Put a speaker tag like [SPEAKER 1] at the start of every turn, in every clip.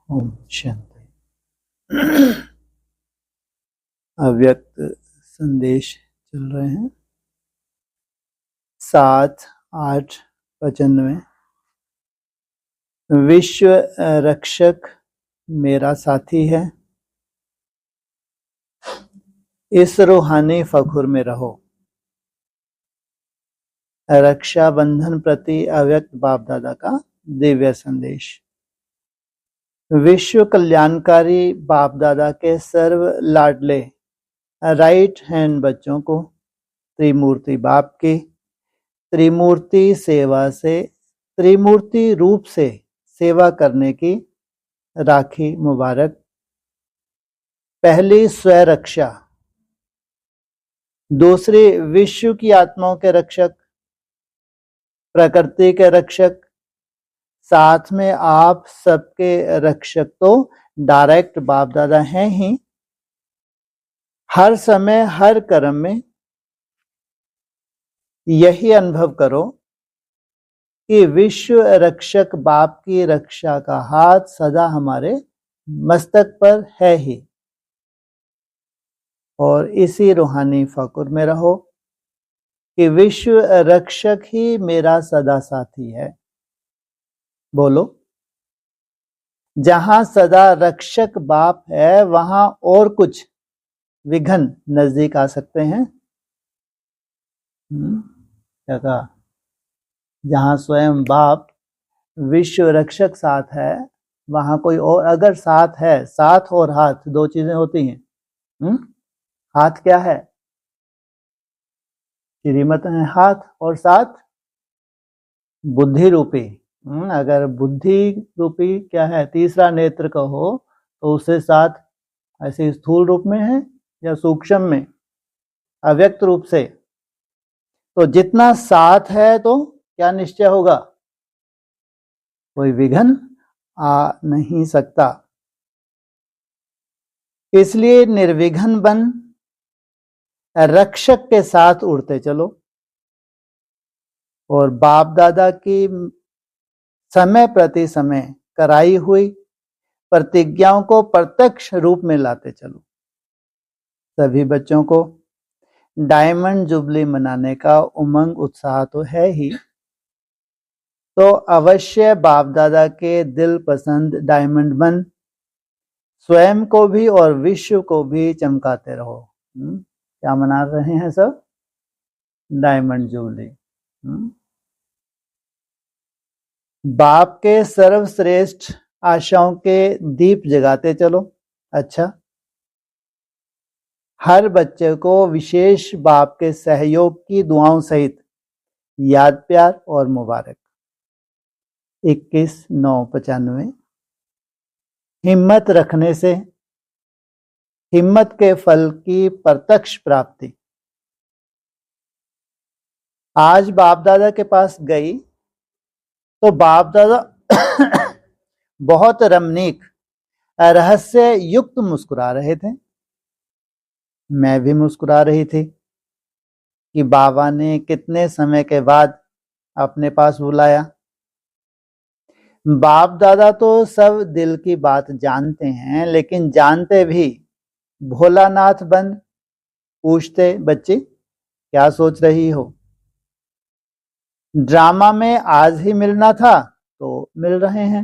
[SPEAKER 1] ओम शांति। अव्यक्त संदेश चल रहे हैं 7-8 वचन में। विश्व रक्षक मेरा साथी है, इस रूहानी फखुर में रहो। रक्षा बंधन प्रति अव्यक्त बाप दादा का दिव्य संदेश। विश्व कल्याणकारी बाप दादा के सर्व लाडले राइट हैंड बच्चों को त्रिमूर्ति बाप की त्रिमूर्ति सेवा से त्रिमूर्ति रूप से सेवा करने की राखी मुबारक। पहली स्वरक्षा, दूसरी विश्व की आत्माओं के रक्षक, प्रकृति के रक्षक, साथ में आप सबके रक्षक तो डायरेक्ट बाप दादा हैं ही। हर समय हर कर्म में यही अनुभव करो कि विश्व रक्षक बाप की रक्षा का हाथ सदा हमारे मस्तक पर है ही, और इसी रूहानी फकुर में रहो कि विश्व रक्षक ही मेरा सदा साथी है। बोलो, जहां सदा रक्षक बाप है वहां और कुछ विघ्न नजदीक आ सकते हैं? क्या कहा? जहां स्वयं बाप विश्व रक्षक साथ है वहां कोई और अगर साथ है, साथ और हाथ दो चीजें होती हैं। हाथ क्या है? श्रीमत है हाथ, और साथ बुद्धि रूपी। अगर बुद्धि रूपी क्या है, तीसरा नेत्र कहो तो उससे साथ ऐसे स्थूल रूप में है या सूक्ष्म में, अव्यक्त रूप से। तो जितना साथ है तो क्या निश्चय होगा? कोई विघ्न आ नहीं सकता। इसलिए निर्विघ्न बन रक्षक के साथ उड़ते चलो, और बाप दादा की समय प्रति समय कराई हुई प्रतिज्ञाओं को प्रत्यक्ष रूप में लाते चलो। सभी बच्चों को डायमंड जुबली मनाने का उमंग उत्साह तो है ही, तो अवश्य बाप दादा के दिल पसंद डायमंड बन स्वयं को भी और विश्व को भी चमकाते रहो। क्या मना रहे हैं सब? Diamond jubilee. बाप के सर्वश्रेष्ठ आशाओं के दीप जगाते चलो। अच्छा, हर बच्चे को विशेष बाप के सहयोग की दुआओं सहित याद प्यार और मुबारक। 21/9/95। हिम्मत रखने से हिम्मत के फल की प्रत्यक्ष प्राप्ति। आज बाप दादा के पास गई तो बाप दादा बहुत रमणीक रहस्य युक्त मुस्कुरा रहे थे। मैं भी मुस्कुरा रही थी कि बाबा ने कितने समय के बाद अपने पास बुलाया। बाप दादा तो सब दिल की बात जानते हैं, लेकिन जानते भी भोलानाथ बन पूछते, बच्ची क्या सोच रही हो? ड्रामा में आज ही मिलना था तो मिल रहे हैं।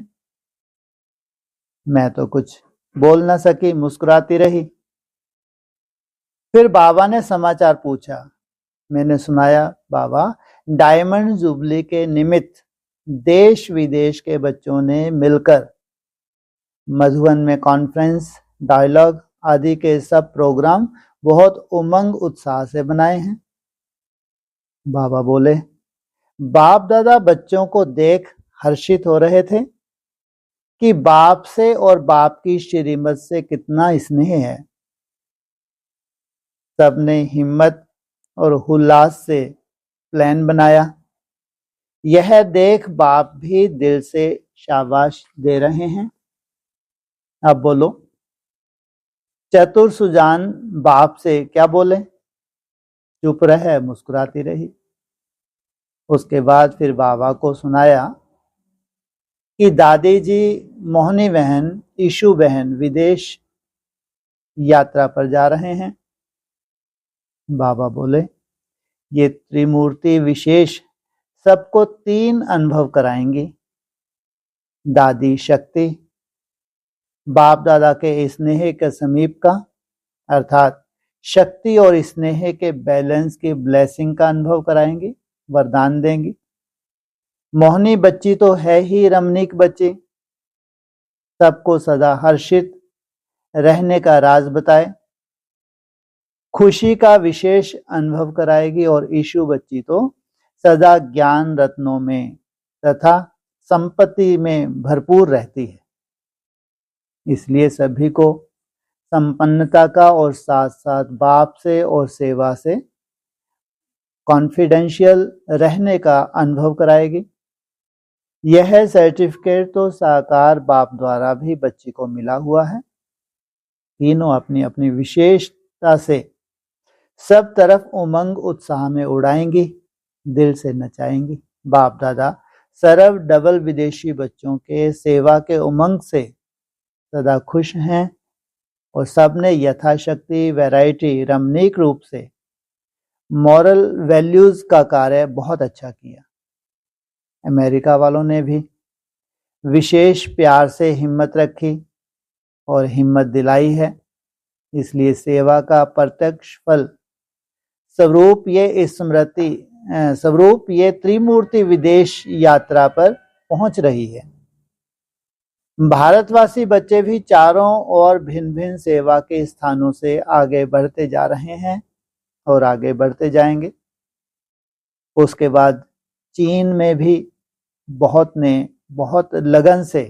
[SPEAKER 1] मैं तो कुछ बोल ना सकी, मुस्कुराती रही। फिर बाबा ने समाचार पूछा। मैंने सुनाया, बाबा डायमंड जुबली के निमित्त देश विदेश के बच्चों ने मिलकर मधुबन में कॉन्फ्रेंस, डायलॉग आदि के सब प्रोग्राम बहुत उमंग उत्साह से बनाए हैं। बाबा बोले, बाप दादा बच्चों को देख हर्षित हो रहे थे कि बाप से और बाप की श्रीमत से कितना स्नेह है। सबने हिम्मत और उल्लास से प्लान बनाया। यह देख बाप भी दिल से शाबाश दे रहे हैं। अब बोलो, चतुर सुजान बाप से क्या बोले? चुप रहे, मुस्कुराती रही। उसके बाद फिर बाबा को सुनाया कि दादी जी, मोहनी बहन, ईशु बहन विदेश यात्रा पर जा रहे हैं। बाबा बोले, ये त्रिमूर्ति विशेष सबको 3 अनुभव कराएंगी। दादी शक्ति, बाप दादा के स्नेह के समीप का, अर्थात शक्ति और स्नेह के बैलेंस की ब्लेसिंग का अनुभव कराएंगी, वरदान देंगी। मोहनी बच्ची तो है ही रमणीक बच्ची, सबको सदा हर्षित रहने का राज बताए, खुशी का विशेष अनुभव कराएगी। और ईशु बच्ची तो सदा ज्ञान रत्नों में तथा संपत्ति में भरपूर रहती है, इसलिए सभी को संपन्नता का और साथ साथ बाप से और सेवा से कॉन्फिडेंशियल रहने का अनुभव कराएगी। यह सर्टिफिकेट तो साकार बाप द्वारा भी बच्ची को मिला हुआ है। तीनों अपनी अपनी विशेषता से सब तरफ उमंग उत्साह में उड़ाएंगी, दिल से नचाएंगी। बाप दादा सर्व डबल विदेशी बच्चों के सेवा के उमंग से सदा खुश हैं और सबने यथाशक्ति वैरायटी रमणीक रूप से मॉरल वैल्यूज का कार्य बहुत अच्छा किया। अमेरिका वालों ने भी विशेष प्यार से हिम्मत रखी और हिम्मत दिलाई है, इसलिए सेवा का प्रत्यक्ष फल स्वरूप ये त्रिमूर्ति विदेश यात्रा पर पहुंच रही है। भारतवासी बच्चे भी चारों ओर भिन्न भिन्न सेवा के स्थानों से आगे बढ़ते जा रहे हैं और आगे बढ़ते जाएंगे। उसके बाद चीन में भी बहुत ने बहुत लगन से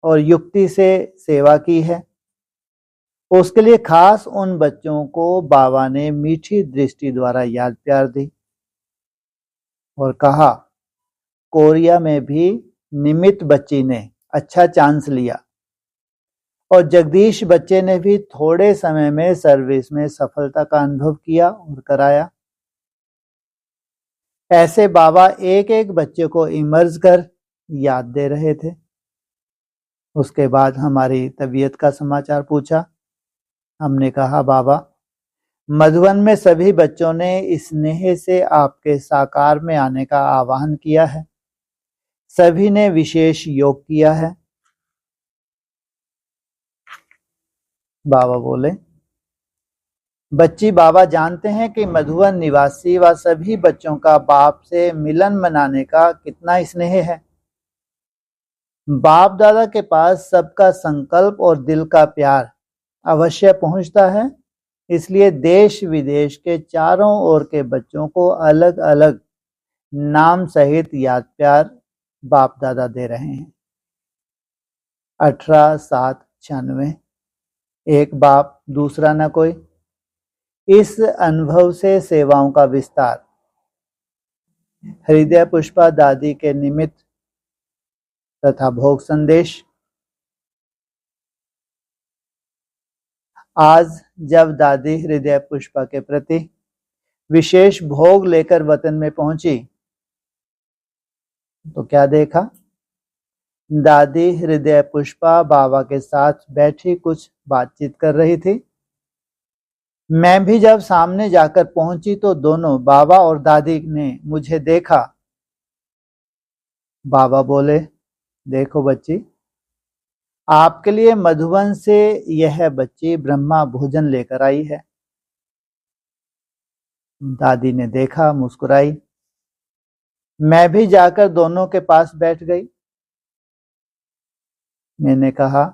[SPEAKER 1] और युक्ति से सेवा की है। उसके लिए खास उन बच्चों को बाबा ने मीठी दृष्टि द्वारा याद प्यार दी और कहा, कोरिया में भी निमित बच्ची ने अच्छा चांस लिया और जगदीश बच्चे ने भी थोड़े समय में सर्विस में सफलता का अनुभव किया और कराया। ऐसे बाबा एक एक बच्चे को इमर्ज कर याद दे रहे थे। उसके बाद हमारी तबीयत का समाचार पूछा। हमने कहा, बाबा, मधुबन में सभी बच्चों ने स्नेह से आपके साकार में आने का आह्वान किया है, सभी ने विशेष योग किया है। बाबा बोले, बच्ची, बाबा जानते हैं कि मधुबन निवासी व सभी बच्चों का बाप से मिलन मनाने का कितना स्नेह है। बाप दादा के पास सबका संकल्प और दिल का प्यार अवश्य पहुंचता है, इसलिए देश विदेश के चारों ओर के बच्चों को अलग अलग नाम सहित याद प्यार बाप दादा दे रहे हैं। 18/7/96। एक बाप दूसरा न कोई। इस अनुभव से सेवाओं का विस्तार। हृदय पुष्पा दादी के निमित्त तथा भोग संदेश। आज जब दादी हृदय पुष्पा के प्रति विशेष भोग लेकर वतन में पहुंची तो क्या देखा? दादी हृदय पुष्पा बाबा के साथ बैठी कुछ बातचीत कर रही थी। मैं भी जब सामने जाकर पहुंची तो दोनों बाबा और दादी ने मुझे देखा। बाबा बोले, देखो बच्ची, आपके लिए मधुबन से यह बच्ची ब्रह्मा भोजन लेकर आई है। दादी ने देखा, मुस्कुराई। मैं भी जाकर दोनों के पास बैठ गई। मैंने कहा,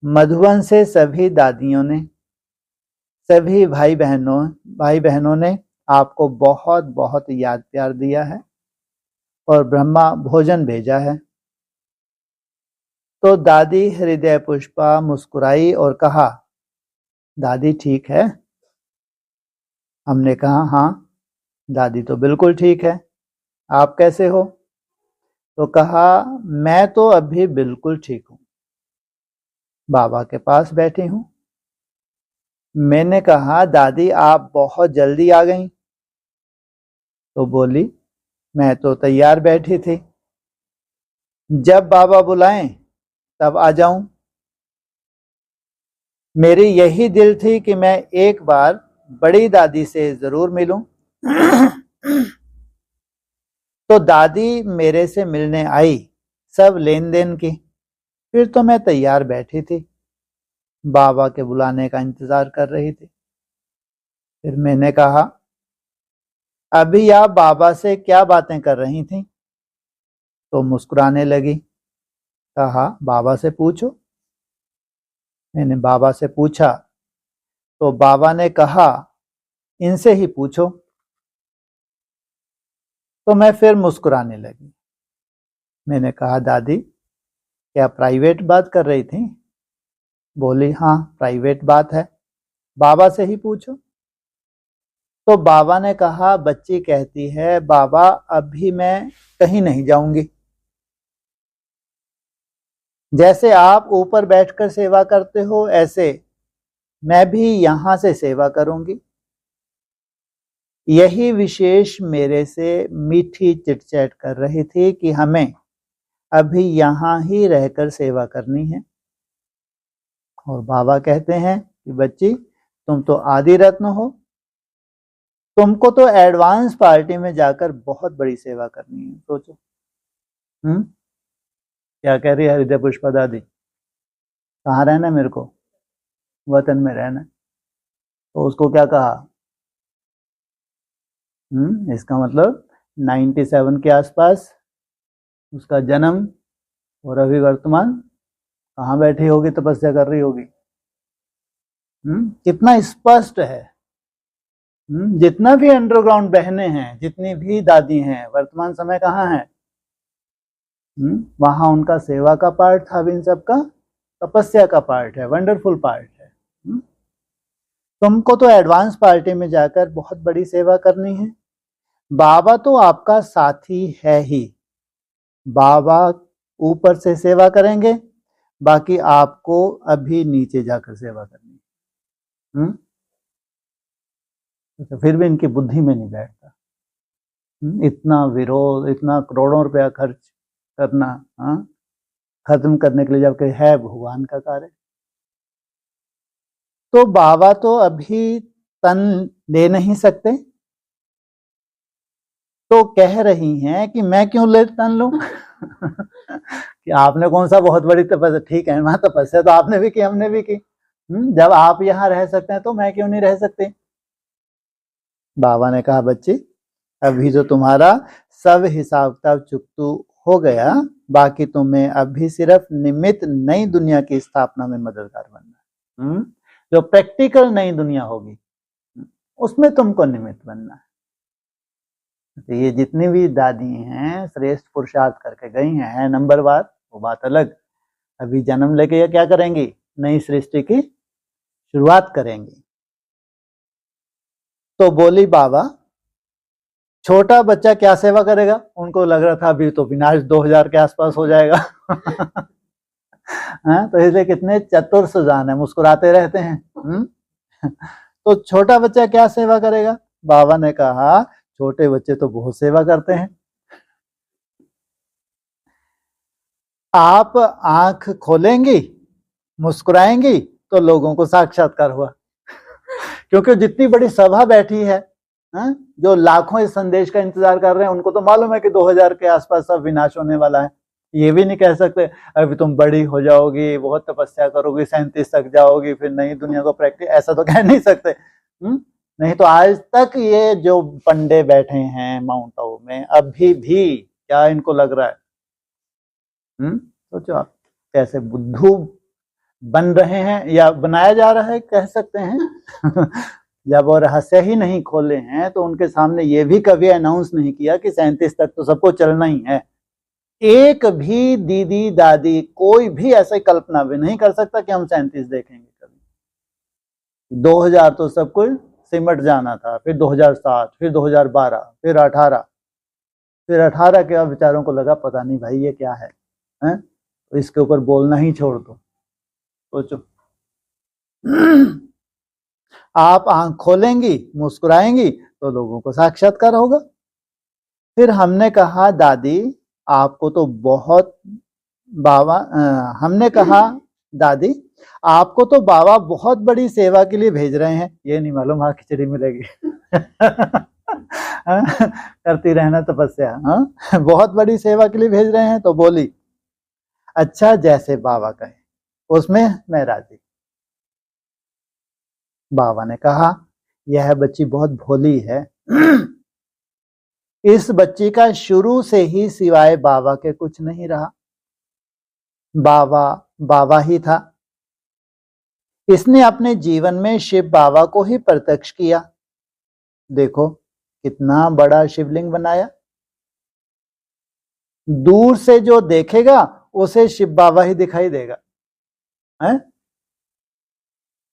[SPEAKER 1] मधुबन से सभी दादियों ने, सभी भाई बहनों ने आपको बहुत बहुत याद प्यार दिया है और ब्रह्मा भोजन भेजा है। तो दादी हृदय पुष्पा मुस्कुराई और कहा, दादी ठीक है? हमने कहा, हाँ दादी तो बिल्कुल ठीक है, आप कैसे हो? तो कहा, मैं तो अभी बिल्कुल ठीक हूं, बाबा के पास बैठी हूं। मैंने कहा, दादी आप बहुत जल्दी आ गईं। तो बोली, मैं तो तैयार बैठी थी। जब बाबा बुलाएं तब आ जाऊं। मेरी यही दिल थी कि मैं एक बार बड़ी दादी से जरूर मिलूं। तो दादी मेरे से मिलने आई, सब लेन देन की। फिर तो मैं तैयार बैठी थी, बाबा के बुलाने का इंतजार कर रही थी। फिर मैंने कहा, अभी आप बाबा से क्या बातें कर रही थी? तो मुस्कुराने लगी। कहा, बाबा से पूछो। मैंने बाबा से पूछा तो बाबा ने कहा, इनसे ही पूछो। तो मैं फिर मुस्कुराने लगी। मैंने कहा, दादी क्या प्राइवेट बात कर रही थी? बोली, हाँ प्राइवेट बात है, बाबा से ही पूछो। तो बाबा ने कहा, बच्ची कहती है बाबा अभी मैं कहीं नहीं जाऊंगी। जैसे आप ऊपर बैठकर सेवा करते हो ऐसे मैं भी यहां से सेवा करूंगी। यही विशेष मेरे से मीठी चिटचैट कर रही थी कि हमें अभी यहां ही रहकर सेवा करनी है। और बाबा कहते हैं कि बच्ची तुम तो आदि रत्न हो, तुमको तो एडवांस पार्टी में जाकर बहुत बड़ी सेवा करनी है। सोचो। क्या कह रही है हृदय पुष्पा दादी? कहाँ रहना है मेरे को? वतन में रहना है। तो उसको क्या कहा? इसका मतलब 97 के आसपास उसका जन्म, और अभी वर्तमान कहाँ बैठी होगी, तपस्या कर रही होगी। कितना स्पष्ट है। जितना भी अंडरग्राउंड बहनें हैं, जितनी भी दादी हैं, वर्तमान समय कहाँ है? वहां उनका सेवा का पार्ट था, अभी इन सबका तपस्या का पार्ट है, वंडरफुल पार्ट है। तुमको तो एडवांस पार्टी में जाकर बहुत बड़ी सेवा करनी है। बाबा तो आपका साथी है ही, बाबा ऊपर से सेवा करेंगे, बाकी आपको अभी नीचे जाकर सेवा करनी है। तो फिर भी इनकी बुद्धि में नहीं बैठता। इतना विरोध, इतना करोड़ों रुपया खर्च करना, खत्म करने के लिए, जबकि है भगवान का कार्य। तो बाबा तो अभी तन ले नहीं सकते, तो कह रही हैं कि मैं क्यों ले तन लूं? कि आपने कौन सा बहुत बड़ी तपस्या, ठीक है वहां तपस्या तो आपने भी की, हमने भी की। जब आप यहाँ रह सकते हैं तो मैं क्यों नहीं रह सकती? बाबा ने कहा, बच्ची अभी जो तुम्हारा सब हिसाब किताब चुकतू हो गया, बाकी तुम्हें अभी सिर्फ निमित्त नई दुनिया की स्थापना में मददगार बनना है। जो प्रैक्टिकल नई दुनिया होगी उसमें तुमको निमित्त बनना है। तो ये जितनी भी दादी हैं श्रेष्ठ पुरुषार्थ करके गई हैं नंबरवार, वो बात अलग। अभी जन्म लेके ये क्या करेंगी? नई सृष्टि की शुरुआत करेंगी। तो बोली, बाबा छोटा बच्चा क्या सेवा करेगा? उनको लग रहा था अभी तो विनाश 2000 के आसपास हो जाएगा। तो इसलिए कितने चतुर सुजान है, मुस्कुराते रहते हैं। तो छोटा बच्चा क्या सेवा करेगा? बाबा ने कहा, छोटे बच्चे तो बहुत सेवा करते हैं। आप आंख खोलेंगी, मुस्कुराएंगी तो लोगों को साक्षात्कार हुआ। क्योंकि जितनी बड़ी सभा बैठी है, जो लाखों इस संदेश का इंतजार कर रहे हैं, उनको तो मालूम है कि 2000 के आसपास सब विनाश होने वाला है। ये भी नहीं कह सकते अभी तुम बड़ी हो जाओगी, बहुत तपस्या करोगी, 37 तक जाओगी, फिर नई दुनिया को प्रैक्टिस, ऐसा तो कह नहीं सकते। नहीं तो आज तक ये जो पंडे बैठे हैं माउंट आबू में, अभी भी क्या इनको लग रहा है? सोचो आप कैसे बुद्धू बन रहे हैं, या बनाया जा रहा है कह सकते हैं। जब वो रहस्य ही नहीं खोले हैं तो उनके सामने ये भी कभी अनाउंस नहीं किया कि 37 तक तो सबको चलना ही है। एक भी दीदी दादी कोई भी ऐसा कल्पना भी नहीं कर सकता कि हम 37 देखेंगे कभी। 2000 तो सब कुछ सिमट जाना था, फिर 2007, फिर 2012, फिर 18, फिर 18 के विचारों को लगा पता नहीं भाई ये क्या है, तो इसके ऊपर बोलना ही छोड़ दो। सोचो। आप आंख खोलेंगी, मुस्कुराएंगी तो लोगों को साक्षात्कार होगा। फिर हमने कहा, दादी आपको तो बहुत बाबा हमने कहा दादी आपको तो बाबा बहुत बड़ी सेवा के लिए भेज रहे हैं। ये नहीं मालूम हाँ खिचड़ी मिलेगी करती रहना तपस्या। हाँ बहुत बड़ी सेवा के लिए भेज रहे हैं। तो बोली अच्छा जैसे बाबा कहे उसमें मैं राजी। बाबा ने कहा यह बच्ची बहुत भोली है। इस बच्ची का शुरू से ही सिवाय बाबा के कुछ नहीं रहा। बाबा बाबा ही था। इसने अपने जीवन में शिव बाबा को ही प्रत्यक्ष किया। देखो कितना बड़ा शिवलिंग बनाया। दूर से जो देखेगा उसे शिव बाबा ही दिखाई देगा है?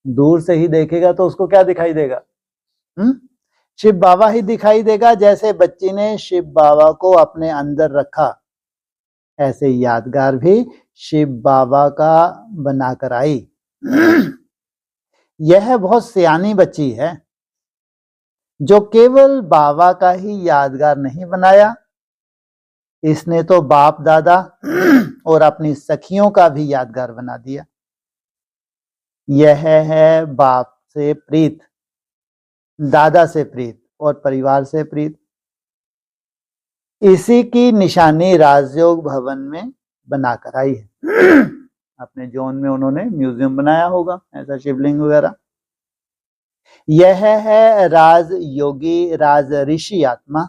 [SPEAKER 1] दूर से ही देखेगा तो उसको क्या दिखाई देगा? शिव बाबा ही दिखाई देगा। जैसे बच्ची ने शिव बाबा को अपने अंदर रखा ऐसे यादगार भी शिव बाबा का बनाकर आई। यह बहुत सियानी बच्ची है जो केवल बाबा का ही यादगार नहीं बनाया, इसने तो बाप दादा और अपनी सखियों का भी यादगार बना दिया। यह है बाप से प्रीत, दादा से प्रीत और परिवार से प्रीत। इसी की निशानी राजयोग भवन में बनाकर आई है। अपने जोन में उन्होंने म्यूजियम बनाया होगा ऐसा शिवलिंग वगैरह। यह है राज योगी राज ऋषि आत्मा।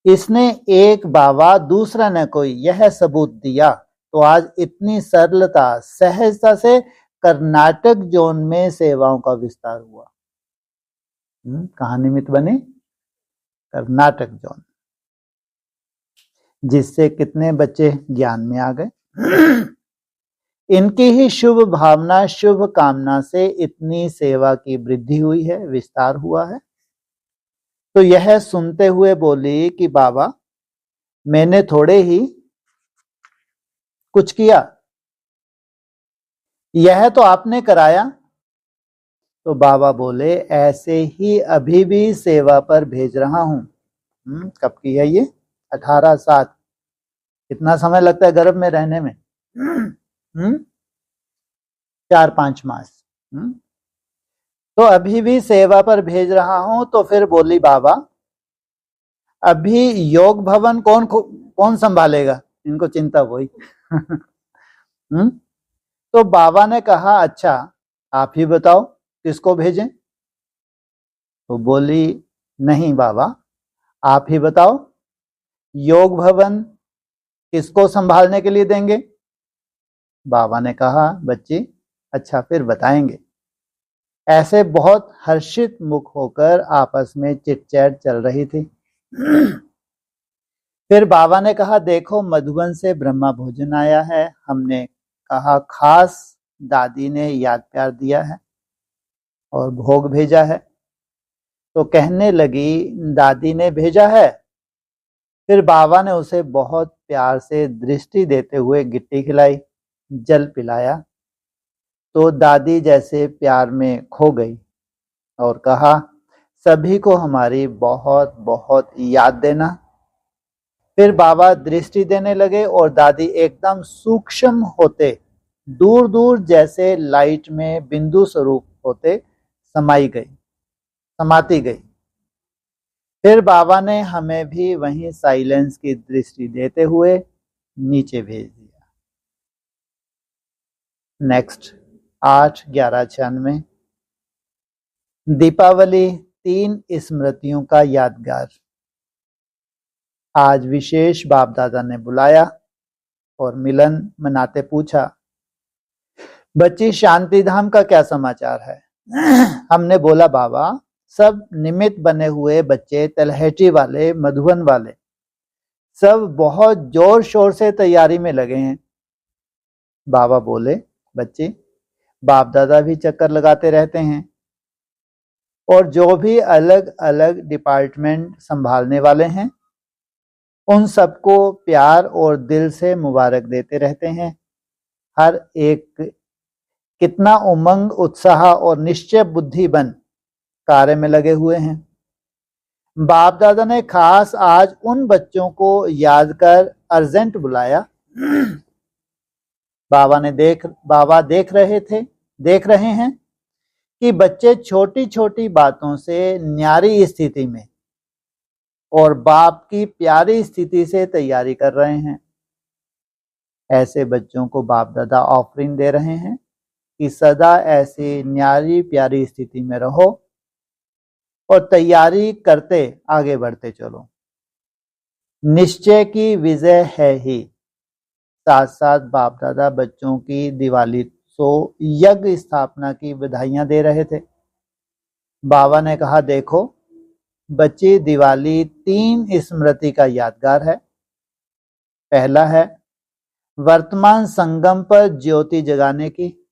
[SPEAKER 1] इसने एक बाबा दूसरा न कोई यह सबूत दिया तो आज इतनी सरलता सहजता से कर्नाटक जोन में सेवाओं का विस्तार हुआ। कहाँ निमित्त बने? कर्नाटक जोन, जिससे कितने बच्चे ज्ञान में आ गए। इनकी ही शुभ भावना शुभ कामना से इतनी सेवा की वृद्धि हुई है, विस्तार हुआ है। तो यह सुनते हुए बोली कि बाबा मैंने थोड़े ही कुछ किया, यह तो आपने कराया। तो बाबा बोले ऐसे ही अभी भी सेवा पर भेज रहा हूं। कब की है ये? 18/7। कितना समय लगता है गर्भ में रहने में? 4-5 मास। तो अभी भी सेवा पर भेज रहा हूं। तो फिर बोली बाबा अभी योग भवन कौन संभालेगा? इनको चिंता वही। तो बाबा ने कहा अच्छा आप ही बताओ किसको भेजें? तो बोली नहीं बाबा आप ही बताओ योग भवन किसको संभालने के लिए देंगे? बाबा ने कहा बच्ची अच्छा फिर बताएंगे। ऐसे बहुत हर्षित मुख होकर आपस में चिटचैट चल रही थी। फिर बाबा ने कहा देखो मधुबन से ब्रह्मा भोजन आया है। हमने कहा खास दादी ने याद प्यार दिया है और भोग भेजा है। तो कहने लगी दादी ने भेजा है। फिर बाबा ने उसे बहुत प्यार से दृष्टि देते हुए गिट्टी खिलाई, जल पिलाया। तो दादी जैसे प्यार में खो गई और कहा सभी को हमारी बहुत बहुत याद देना। फिर बाबा दृष्टि देने लगे और दादी एकदम सूक्ष्म होते दूर दूर जैसे लाइट में बिंदु स्वरूप होते समाती गई। फिर बाबा ने हमें भी वहीं साइलेंस की दृष्टि देते हुए नीचे भेज दिया। नेक्स्ट 8/11/96। दीपावली 3 स्मृतियों का यादगार। आज विशेष बाप दादा ने बुलाया और मिलन मनाते पूछा बच्ची शांति धाम का क्या समाचार है? हमने बोला बाबा सब निमित्त बने हुए बच्चे तलहटी वाले मधुबन वाले सब बहुत जोर शोर से तैयारी में लगे हैं। बाबा बोले बच्चे बाप दादा भी चक्कर लगाते रहते हैं और जो भी अलग अलग डिपार्टमेंट संभालने वाले हैं उन सबको प्यार और दिल से मुबारक देते रहते हैं। हर एक कितना उमंग उत्साह और निश्चय बुद्धि बन कार्य में लगे हुए हैं। बाप दादा ने खास आज उन बच्चों को याद कर अर्जेंट बुलाया। बाबा देख रहे हैं कि बच्चे छोटी छोटी बातों से न्यारी स्थिति में और बाप की प्यारी स्थिति से तैयारी कर रहे हैं। ऐसे बच्चों को बाप दादा ऑफरिंग दे रहे हैं कि सदा ऐसी न्यारी प्यारी स्थिति में रहो और तैयारी करते आगे बढ़ते चलो। निश्चय की विजय है ही। साथ साथ बाप दादा बच्चों की दिवाली यज्ञ स्थापना की बधाइयां दे रहे थे। बाबा ने कहा, देखो बच्ची, दिवाली 3 स्मृति का यादगार है। पहला है वर्तमान संगम पर ज्योति जगाने की।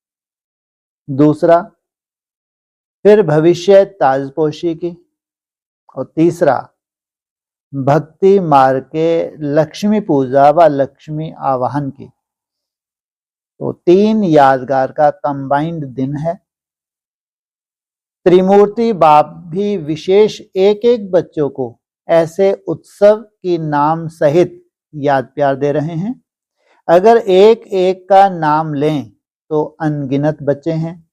[SPEAKER 1] दूसरा फिर भविष्य ताजपोशी की। और तीसरा भक्ति मार्ग के लक्ष्मी पूजा व लक्ष्मी आवाहन की। तो 3 यादगार का कंबाइंड दिन है। त्रिमूर्ति बाप भी विशेष एक एक बच्चों को ऐसे उत्सव की नाम सहित याद प्यार दे रहे हैं। अगर एक एक का नाम लें तो अनगिनत बच्चे हैं।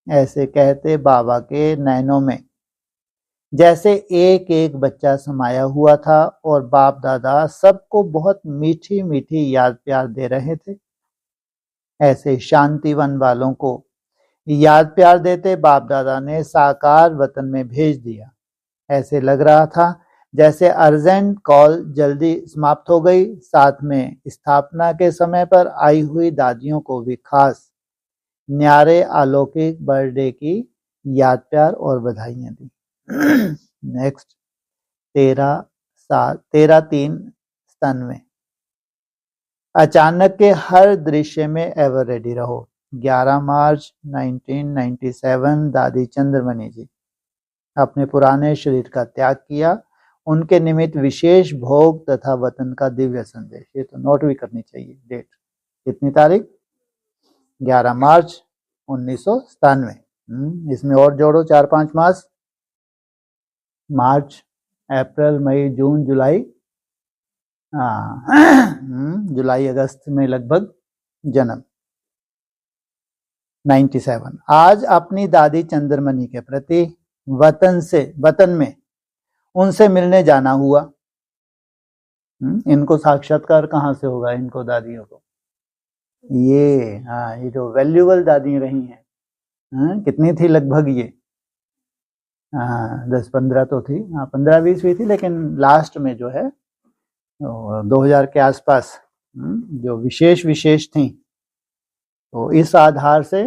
[SPEAKER 1] ऐसे कहते बाबा के नैनों में जैसे एक एक बच्चा समाया हुआ था और बाप दादा सबको बहुत मीठी मीठी याद प्यार दे रहे थे। ऐसे शांतिवन वालों को याद प्यार देते बाप दादा ने साकार वतन में भेज दिया। ऐसे लग रहा था जैसे अर्जेंट कॉल जल्दी समाप्त हो गई। साथ में स्थापना के समय पर आई हुई दादियों को भी खास न्यारे अलौकिक बर्थडे की याद प्यार और बधाइयां दी। नेक्स्ट 13/3/97। अचानक के हर दृश्य में एवर रेडी रहो। 11 मार्च 1997 दादी चंद्रमणि जी अपने पुराने शरीर का त्याग किया। उनके निमित्त विशेष भोग तथा वतन का दिव्य संदेश। ये तो नोट भी करनी चाहिए डेट। कितनी तारीख? 11 मार्च 1997। इसमें और जोड़ो 4-5 मास। मार्च, अप्रैल, मई, जून, जुलाई, जुलाई अगस्त में लगभग जन्म। 97। आज अपनी दादी चंद्रमणि के प्रति वतन में उनसे मिलने जाना हुआ। इनको साक्षात्कार कहाँ से होगा? इनको दादियों को ये जो वैल्यूबल दादी रही हैं, कितनी थी लगभग? ये 10-15 तो थी, 15-20 हुई थी, लेकिन लास्ट में जो है 2000 के आसपास जो विशेष थी। तो इस आधार से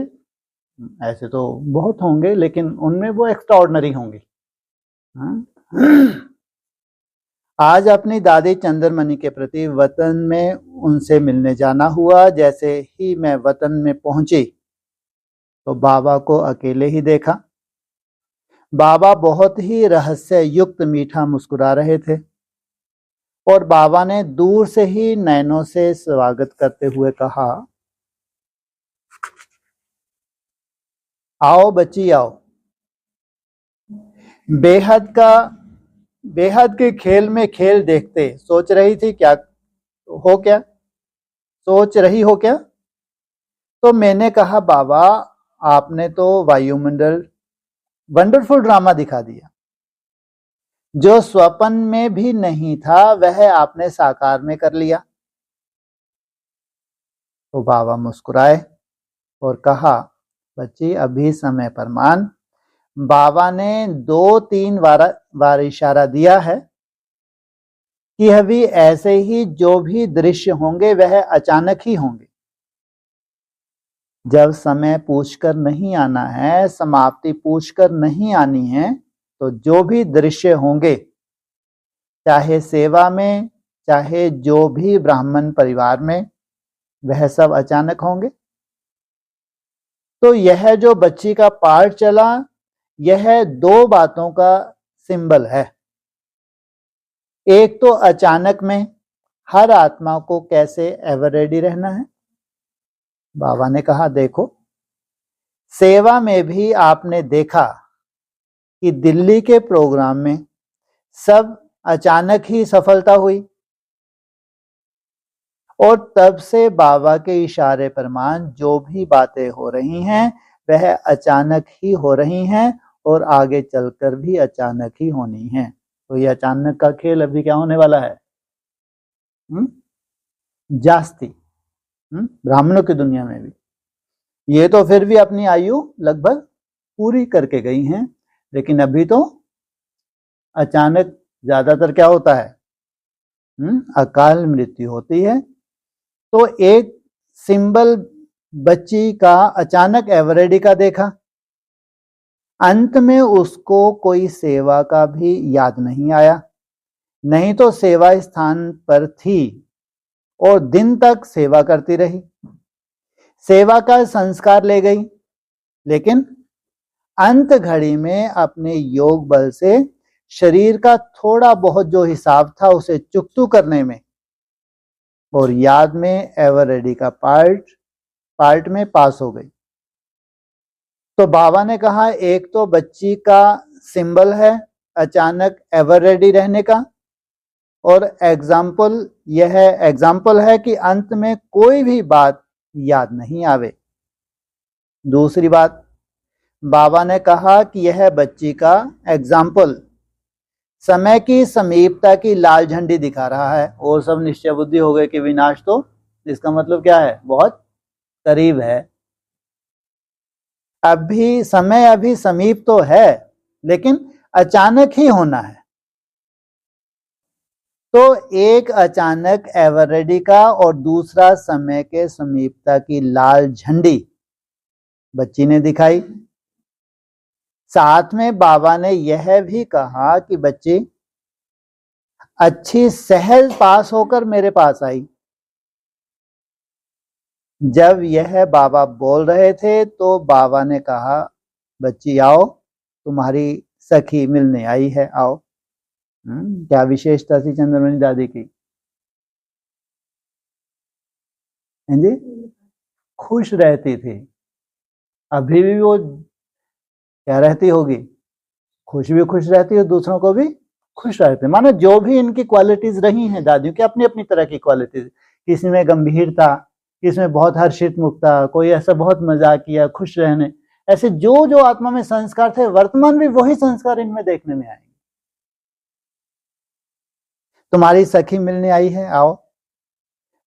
[SPEAKER 1] ऐसे तो बहुत होंगे, लेकिन उनमें वो एक्स्ट्राऑर्डिनरी होंगी। आज अपनी दादी चंद्रमणि के प्रति वतन में उनसे मिलने जाना हुआ। जैसे ही मैं वतन में पहुंची तो बाबा को अकेले ही देखा। बाबा बहुत ही रहस्य युक्त मीठा मुस्कुरा रहे थे और बाबा ने दूर से ही नैनों से स्वागत करते हुए कहा, आओ बच्ची आओ। बेहद के खेल में खेल देखते सोच रही क्या? तो मैंने कहा, बाबा आपने तो वायुमंडल वंडरफुल ड्रामा दिखा दिया। जो स्वप्न में भी नहीं था वह आपने साकार में कर लिया। तो बाबा मुस्कुराए और कहा, बच्ची अभी समय पर मान। बाबा ने 2-3 बार इशारा दिया है कि अभी ऐसे ही जो भी दृश्य होंगे वह अचानक ही होंगे। जब समय पूछकर नहीं आना है, समाप्ति पूछकर नहीं आनी है, तो जो भी दृश्य होंगे, चाहे सेवा में, चाहे जो भी ब्राह्मण परिवार में, वह सब अचानक होंगे। तो यह जो बच्ची का पार्ट चला, यह 2 बातों का सिंबल है। एक तो अचानक में हर आत्मा को कैसे एवर रेडी रहना है। बाबा ने कहा, देखो सेवा में भी आपने देखा कि दिल्ली के प्रोग्राम में सब अचानक ही सफलता हुई और तब से बाबा के इशारे पर मान जो भी बातें हो रही हैं वह अचानक ही हो रही हैं और आगे चलकर भी अचानक ही होनी है। तो ये अचानक का खेल अभी क्या होने वाला है? जास्ती ब्राह्मणों की दुनिया में भी। ये तो फिर भी अपनी आयु लगभग पूरी करके गई हैं, लेकिन अभी तो अचानक ज्यादातर क्या होता है? अकाल मृत्यु होती है। तो एक सिंबल बच्ची का अचानक एवरेडी का देखा, अंत में उसको कोई सेवा का भी याद नहीं आया, नहीं तो सेवा स्थान पर थी और दिन तक सेवा करती रही, सेवा का संस्कार ले गई, लेकिन अंत घड़ी में अपने योग बल से शरीर का थोड़ा बहुत जो हिसाब था उसे चुकतू करने में और याद में एवरेडी का पार्ट में पास हो गई। तो बाबा ने कहा एक तो बच्ची का सिंबल है अचानक एवर रेडी रहने का, और यह एग्जाम्पल है कि अंत में कोई भी बात याद नहीं आवे। दूसरी बात, बाबा ने कहा कि यह बच्ची का एग्जाम्पल समय की समीपता की लाल झंडी दिखा रहा है और सब निश्चय बुद्धि हो गए कि विनाश तो इसका मतलब क्या है? बहुत करीब है। समय अभी समीप तो है लेकिन अचानक ही होना है। तो एक अचानक एवरेडी का और दूसरा समय के समीपता की लाल झंडी बच्ची ने दिखाई। साथ में बाबा ने यह भी कहा कि बच्ची अच्छी सहज पास होकर मेरे पास आई। जब यह बाबा बोल रहे थे तो बाबा ने कहा बच्ची आओ, तुम्हारी सखी मिलने आई है, आओ। क्या विशेषता थी चंद्रमणि दादी की? जी खुश रहती थी। अभी भी वो क्या रहती होगी? खुश रहती है, दूसरों को भी खुश रहते। मानो जो भी इनकी क्वालिटीज रही हैं दादियों की, अपनी अपनी तरह की क्वालिटीज, किसी में गंभीरता, किसी में बहुत हर्षित मुक्ता, कोई ऐसा बहुत मजाकिया, खुश रहने, ऐसे जो जो आत्मा में संस्कार थे वर्तमान भी वही संस्कार इनमें देखने में आएंगे। तुम्हारी सखी मिलने आई है, आओ।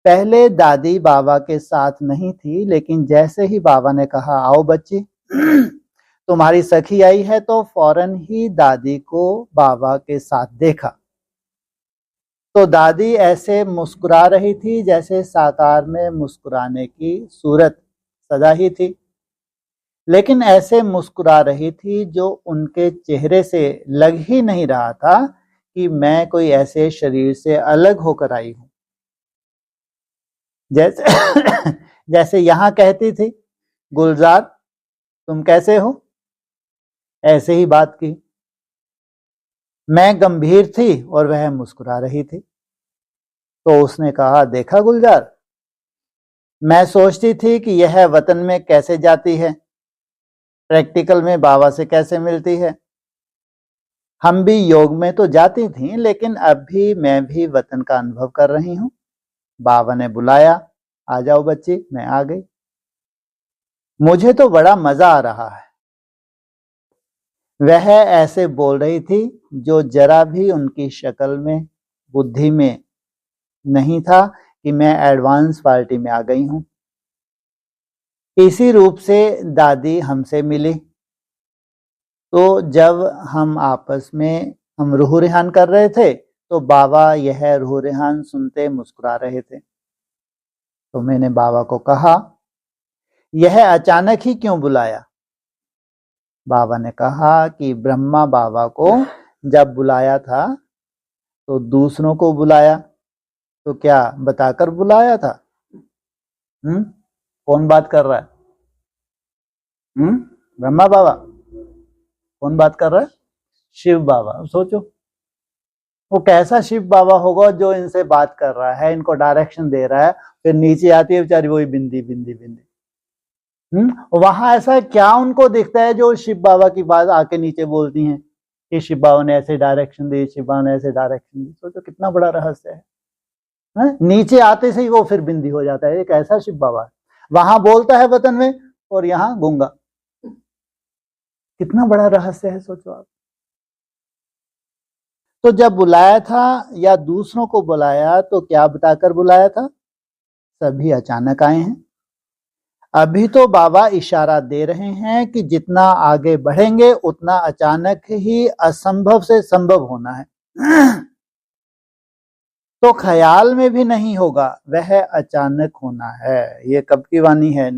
[SPEAKER 1] पहले दादी बाबा के साथ नहीं थी, लेकिन जैसे ही बाबा ने कहा आओ बच्ची तुम्हारी सखी आई है, तो फौरन ही दादी को बाबा के साथ देखा। तो दादी ऐसे मुस्कुरा रही थी जैसे साकार में मुस्कुराने की सूरत सदा ही थी, लेकिन ऐसे मुस्कुरा रही थी जो उनके चेहरे से लग ही नहीं रहा था कि मैं कोई ऐसे शरीर से अलग होकर आई हूं। जैसे यहां कहती थी गुलजार तुम कैसे हो, ऐसे ही बात की। मैं गंभीर थी और वह मुस्कुरा रही थी। तो उसने कहा देखा गुलजार, मैं सोचती थी कि यह वतन में कैसे जाती है, प्रैक्टिकल में बाबा से कैसे मिलती है। हम भी योग में तो जाती थी, लेकिन अब भी मैं भी वतन का अनुभव कर रही हूं। बाबा ने बुलाया, आ जाओ बच्ची, मैं आ गई। मुझे तो बड़ा मजा आ रहा है। वह ऐसे बोल रही थी जो जरा भी उनकी शक्ल में, बुद्धि में नहीं था कि मैं एडवांस पार्टी में आ गई हूं। इसी रूप से दादी हमसे मिली। तो जब हम आपस में रूह रिहान कर रहे थे तो बाबा यह रूह रिहान सुनते मुस्कुरा रहे थे। तो मैंने बाबा को कहा यह अचानक ही क्यों बुलाया? बाबा ने कहा कि ब्रह्मा बाबा को जब बुलाया था तो दूसरों को बुलाया, तो क्या बताकर बुलाया था? कौन बात कर रहा है? ब्रह्मा बाबा। कौन बात कर रहा है? शिव बाबा। सोचो वो कैसा शिव बाबा होगा जो इनसे बात कर रहा है, इनको डायरेक्शन दे रहा है, फिर नीचे आती है बेचारी वही बिंदी बिंदी बिंदी। वहां ऐसा क्या उनको दिखता है जो शिव बाबा की बात आके नीचे बोलती हैं? कि शिव बाबा ने ऐसे डायरेक्शन दी, शिव बाबा ने ऐसे डायरेक्शन दी। सोचो कितना बड़ा रहस्य है। नीचे आते से ही वो फिर बिंदी हो जाता है। एक ऐसा शिव बाबा है, वहां बोलता है वतन में और यहाँ गूंगा। कितना बड़ा रहस्य है, सोचो आप। तो जब बुलाया था या दूसरों को बुलाया तो क्या बताकर बुलाया था? सभी अचानक आए हैं। अभी तो बाबा इशारा दे रहे हैं कि जितना आगे बढ़ेंगे उतना अचानक ही असंभव से संभव होना है। तो ख्याल में भी नहीं होगा, वह अचानक होना है। ये कब की वाणी है?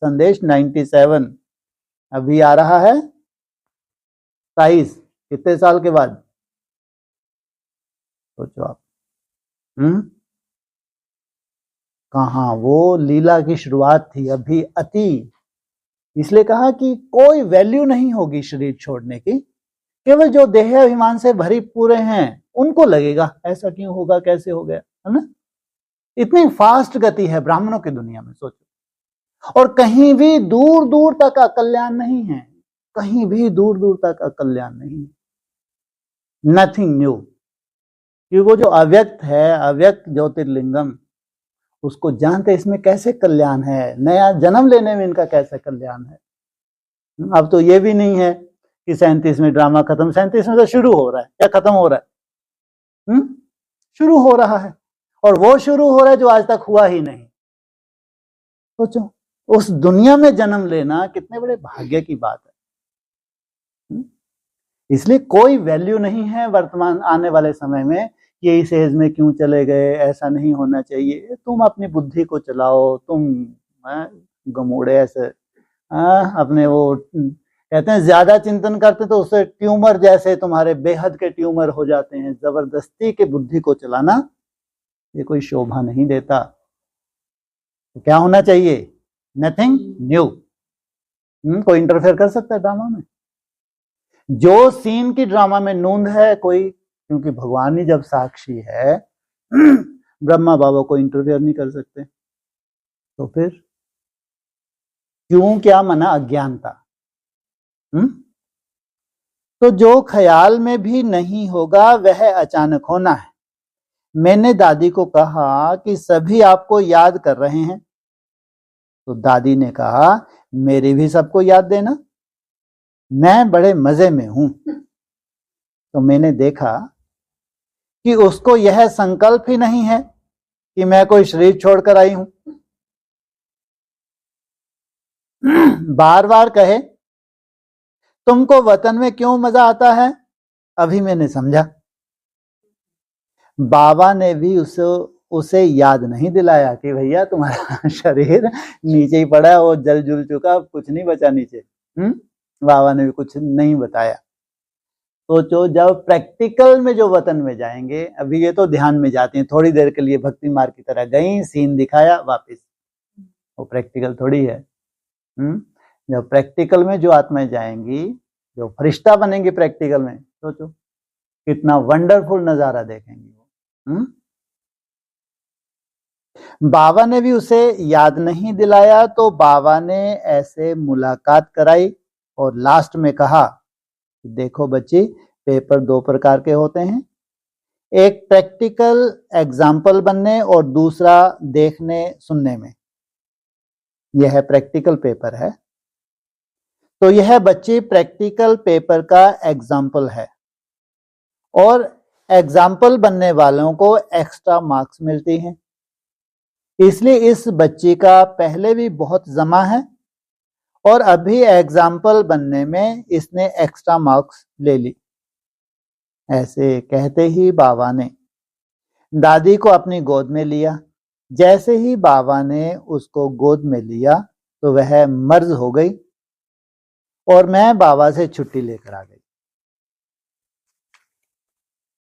[SPEAKER 1] संदेश 97 अभी आ रहा है 27, कितने साल के बाद? सोचो आप। कहाँ वो लीला की शुरुआत थी, अभी अति। इसलिए कहा कि कोई वैल्यू नहीं होगी शरीर छोड़ने की, केवल जो देह अभिमान से भरी पूरे हैं उनको लगेगा ऐसा क्यों होगा, कैसे हो गया, है ना। इतनी फास्ट गति है ब्राह्मणों की दुनिया में, सोचो। और कहीं भी दूर दूर तक अकल्याण नहीं है, कहीं भी दूर दूर तक अकल्याण नहीं, नथिंग न्यू। कि वो जो अव्यक्त है, अव्यक्त ज्योतिर्लिंगम, उसको जानते इसमें कैसे कल्याण है, नया जन्म लेने में इनका कैसे कल्याण है। अब तो ये भी नहीं है कि 37 में ड्रामा खत्म, 37 में तो शुरू हो रहा है या खत्म हो रहा है? शुरू हो रहा है, और वो शुरू हो रहा है जो आज तक हुआ ही नहीं। सोचो, उस दुनिया में जन्म लेना कितने बड़े भाग्य की बात है। इसलिए कोई वैल्यू नहीं है वर्तमान आने वाले समय में कि इस एज में क्यों चले गए, ऐसा नहीं होना चाहिए। तुम अपनी बुद्धि को चलाओ, तुम गमोड़े ऐसे अपने वो कहते हैं ज्यादा चिंतन करते तो उससे ट्यूमर जैसे तुम्हारे बेहद के ट्यूमर हो जाते हैं। जबरदस्ती के बुद्धि को चलाना ये कोई शोभा नहीं देता। तो क्या होना चाहिए? Nothing new. कोई इंटरफेयर कर सकता है ड्रामा में? जो सीन की ड्रामा में नूंद है कोई, क्योंकि भगवान ही जब साक्षी है, ब्रह्मा बाबा को इंटरफेयर नहीं कर सकते। तो फिर क्यों, क्या मना? अज्ञानता। तो जो ख्याल में भी नहीं होगा वह अचानक होना है। मैंने दादी को कहा कि सभी आपको याद कर रहे हैं, तो दादी ने कहा मेरी भी सबको याद देना, मैं बड़े मजे में हूं। तो मैंने देखा कि उसको यह संकल्प ही नहीं है कि मैं कोई शरीर छोड़कर आई हूं। बार बार कहे तुमको वतन में क्यों मजा आता है, अभी मैंने समझा। बाबा ने भी उसे याद नहीं दिलाया कि भैया तुम्हारा शरीर नीचे ही पड़ा है, वो जल जुल चुका, कुछ नहीं बचा नीचे। बाबा ने भी कुछ नहीं बताया। सोचो, जब प्रैक्टिकल में जो वतन में जाएंगे, अभी ये तो ध्यान में जाती हैं, थोड़ी देर के लिए भक्ति मार्ग की तरह गई, सीन दिखाया, वापस। वो प्रैक्टिकल थोड़ी है। जब प्रैक्टिकल में जो आत्माएं जाएंगी, जो फरिश्ता बनेंगी प्रैक्टिकल में, सोचो कितना वंडरफुल नजारा देखेंगे वो। बाबा ने भी उसे याद नहीं दिलाया, तो बाबा ने ऐसे मुलाकात कराई और लास्ट में कहा, देखो बच्ची, पेपर दो प्रकार के होते हैं, एक प्रैक्टिकल एग्जाम्पल बनने और दूसरा देखने सुनने में। यह प्रैक्टिकल पेपर है, तो यह बच्ची प्रैक्टिकल पेपर का एग्जाम्पल है, और एग्जाम्पल बनने वालों को एक्स्ट्रा मार्क्स मिलती हैं। इसलिए इस बच्ची का पहले भी बहुत जमा है और अभी एग्जाम्पल बनने में इसने एक्स्ट्रा मार्क्स ले ली। ऐसे कहते ही बाबा ने दादी को अपनी गोद में लिया। जैसे ही बाबा ने उसको गोद में लिया तो वह मर्ज हो गई और मैं बाबा से छुट्टी लेकर आ गई।